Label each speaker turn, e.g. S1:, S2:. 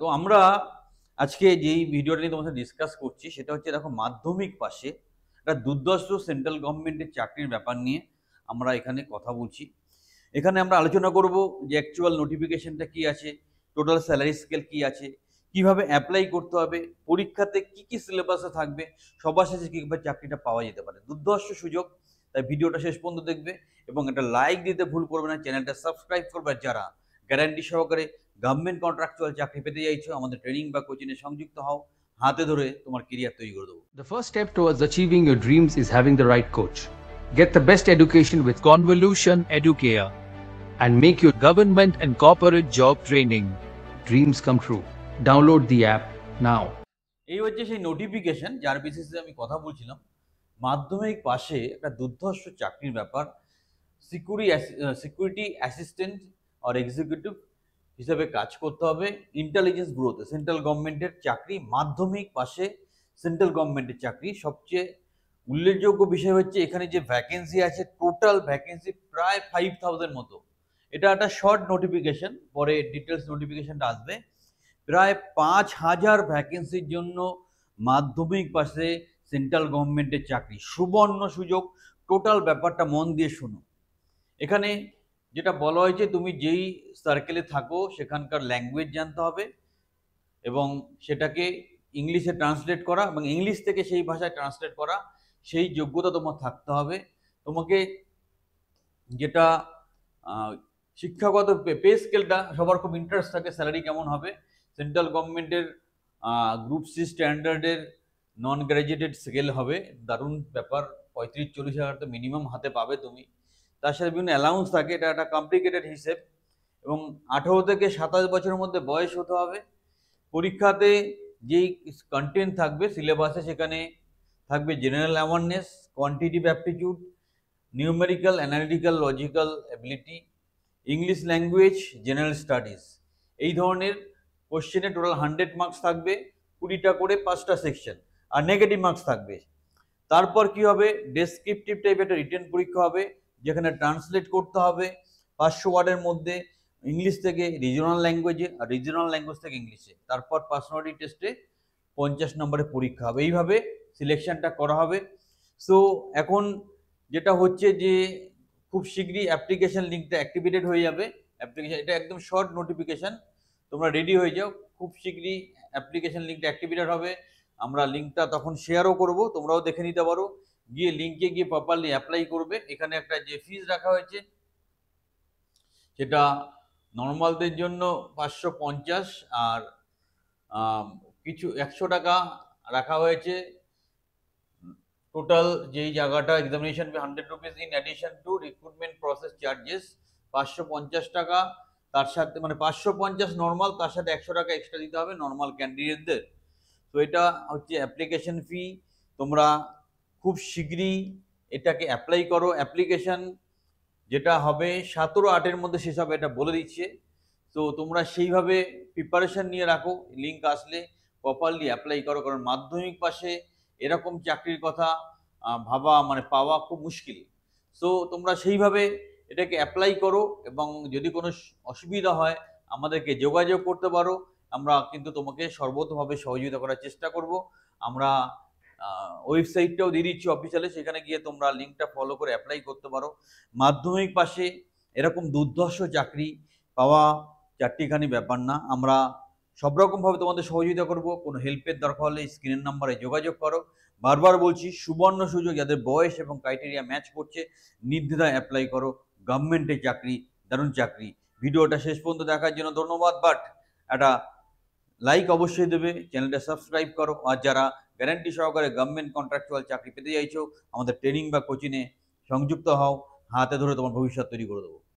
S1: তো আমরা আজকে যেই ভিডিওটা নিয়ে তোমার সাথে ডিসকাস করছি সেটা হচ্ছে দেখো মাধ্যমিক পাশে একটা দুর্ধর্ষ সেন্ট্রাল গভর্নমেন্টের চাকরির ব্যাপার নিয়ে আমরা এখানে কথা বলছি। এখানে আমরা আলোচনা করব যে অ্যাকচুয়াল নোটিফিকেশনটা কি আছে, টোটাল স্যালারি স্কেল কি আছে, কিভাবে অ্যাপ্লাই করতে হবে, পরীক্ষাতে কি কি সিলেবাসে থাকবে, সবার শেষে কীভাবে চাকরিটা পাওয়া যেতে পারে। দুর্ধর্ষ সুযোগ, তাই ভিডিওটা শেষ পর্যন্ত দেখবে এবং একটা লাইক দিতে ভুল করবে না, চ্যানেলটা সাবস্ক্রাইব করবে। যারা গ্যারান্টি সহকারে গভর্নমেন্ট কন্ট্রাকচুয়াল চাকরি পেতে চাইছো, আমাদের ট্রেনিং বা কোচিংয়ে সংযুক্ত হও, হাতে ধরে তোমার কেরিয়ার তৈরি করে দেবো।
S2: The first step towards achieving your dreams is having the right coach. Get the best education with Convolution Educare and make your government and corporate job training dreams come true. Download the app now.
S1: এই হচ্ছে সেই notification যার বেসিসে আমি কথা বলছিলাম। মাধ্যমিক পাশে একটা দুর্ধর্ষ চাকরির ব্যাপার, সিকিউরিটি অ্যাসিস্ট্যান্ট আর এক্সিকিউটিভ হিসেবে কাজ করতে হবে ইন্টেলিজেন্স ব্যুরোতে। সেন্ট্রাল গভর্নমেন্টের চাকরি, মাধ্যমিক পাশে সেন্ট্রাল গভর্নমেন্টের চাকরি। সবচেয়ে উল্লেখযোগ্য বিষয় হচ্ছে এখানে যে ভ্যাকেন্সি আছে, টোটাল ভ্যাকেন্সি প্রায় 5000 মতো। এটা একটা শর্ট নোটিফিকেশন, পরে ডিটেলস নোটিফিকেশনটা আসবে। প্রায় 5000 ভ্যাকেন্সির জন্য মাধ্যমিক পাশে সেন্ট্রাল গভর্নমেন্টের চাকরি, সুবর্ণ সুযোগ। টোটাল ব্যাপারটা মন দিয়ে শোনো। এখানে যেটা বলা হয়েছে, তুমি যেই সার্কেলে থাকো সেখানকার ল্যাঙ্গুয়েজ জানতে হবে এবং সেটাকে ইংলিশে ট্রান্সলেট করা এবং ইংলিশ থেকে সেই ভাষায় ট্রান্সলেট করা, সেই যোগ্যতা তোমার থাকতে হবে। তোমাকে যেটা শিক্ষাগত পে স্কেলটা সবার খুব ইন্টারেস্ট থাকে, স্যালারি কেমন হবে। সেন্ট্রাল গভর্নমেন্টের গ্রুপ সি স্ট্যান্ডার্ডের নন গ্র্যাজুয়েটেড স্কেল হবে, দারুণ ব্যাপার। 35-40 হাজার তো মিনিমাম হাতে পাবে তুমি। তার সাথে বিভিন্ন অ্যালাউন্স থাকে, এটা একটা কমপ্লিকেটেড হিসেব। এবং 18 থেকে 27 বছরের মধ্যে বয়স হতে হবে। পরীক্ষাতে যেই কন্টেন্ট থাকবে সিলেবাসে, সেখানে থাকবে general awareness, quantitative aptitude, numerical, analytical, logical ability, English language, general studies. এই ধরনের কোশ্চেনে টোটাল 100 মার্কস থাকবে, 20টা করে 5টা সেকশন, আর নেগেটিভ মার্কস থাকবে। তারপর কি হবে, ডেসক্রিপটিভ টাইপের একটা রিটেন পরীক্ষা হবে, যেখানে ট্রান্সলেট করতে হবে 500 ওয়ার্ডের মধ্যে ইংলিশ থেকে রিজনাল ল্যাঙ্গুয়েজে আর রিজনাল ল্যাঙ্গুয়েজ থেকে ইংলিশে। তারপর পার্সোনালিটি টেস্টে 50 নম্বরের পরীক্ষা হবে। এইভাবে সিলেকশনটা করা হবে। সো এখন যেটা হচ্ছে যে খুব শীঘ্রই অ্যাপ্লিকেশন লিঙ্কটা অ্যাক্টিভেটেড হয়ে যাবে। অ্যাপ্লিকেশন, এটা একদম শর্ট নোটিফিকেশন, তোমরা রেডি হয়ে যাও। খুব শীঘ্রই অ্যাপ্লিকেশন লিঙ্কটা অ্যাক্টিভেটেড হবে। আমরা লিঙ্কটা তখন শেয়ারও করব, তোমরাও দেখে নিতে পারো। গিয়ে লিঙ্কে গিয়ে প্রপারলি অ্যাপ্লাই করবে। এখানে একটা যে ফিজ রাখা হয়েছে সেটা নর্মালদের জন্য 550, আর কিছু 100 টাকা রাখা হয়েছে। টোটাল যেই জায়গাটা examination 100 rupees in addition to recruitment process charges, 550 টাকা। তার সাথে মানে 550 নর্মাল, তার সাথে 100 টাকা এক্সট্রা দিতে হবে নর্মাল ক্যান্ডিডেটদের। তো এটা হচ্ছে অ্যাপ্লিকেশন ফি। তোমরা খুব শীঘ্রই এটাকে অ্যাপ্লাই করো। অ্যাপ্লিকেশন যেটা হবে 17/8-এর মধ্যে শেষ হবে, এটা বলে দিচ্ছে। তো তোমরা সেইভাবে প্রিপারেশন নিয়ে রাখো, লিঙ্ক আসলে প্রপারলি অ্যাপ্লাই করো, কারণ মাধ্যমিক পাশে এরকম চাকরির কথা ভাবা মানে পাওয়া খুব মুশকিল। সো তোমরা সেইভাবে এটাকে অ্যাপ্লাই করো এবং যদি কোনো অসুবিধা হয় আমাদেরকে যোগাযোগ করতে পারো। আমরা কিন্তু তোমাকে সর্বতভাবে সহযোগিতা করার চেষ্টা করব। আমরা ওয়েবসাইটটাও দিয়ে দিচ্ছি অফিসিয়ালি, সেখানে গিয়ে তোমরা লিঙ্কটা ফলো করে অ্যাপ্লাই করতে পারো। মাধ্যমিক পাশে এরকম দুর্ধর্ষ চাকরি পাওয়া চারটিখানি ব্যাপার না। আমরা সব রকমভাবে তোমাদের সহযোগিতা করব। কোনো হেল্পের দরকার হলে স্ক্রিনের নাম্বারে যোগাযোগ করো। বারবার বলছি, সুবর্ণ সুযোগ, যাদের বয়স এবং ক্রাইটেরিয়া ম্যাচ করছে নির্দ্বিধায় অ্যাপ্লাই করো। গভর্নমেন্টের চাকরি, দারুণ চাকরি। ভিডিওটা শেষ পর্যন্ত দেখার জন্য ধন্যবাদ। বাট একটা লাইক অবশ্যই দেবে, চ্যানেলটা সাবস্ক্রাইব করো। আর যারা গ্যারান্টি সহকারে গভর্নমেন্ট কন্ট্রাকচুয়াল চাকরি পেতে চাইছো, আমাদের ট্রেনিং বা কোচিংয়ে সংযুক্ত হও, হাতে ধরে তোমার ভবিষ্যৎ তৈরি করে দেবো।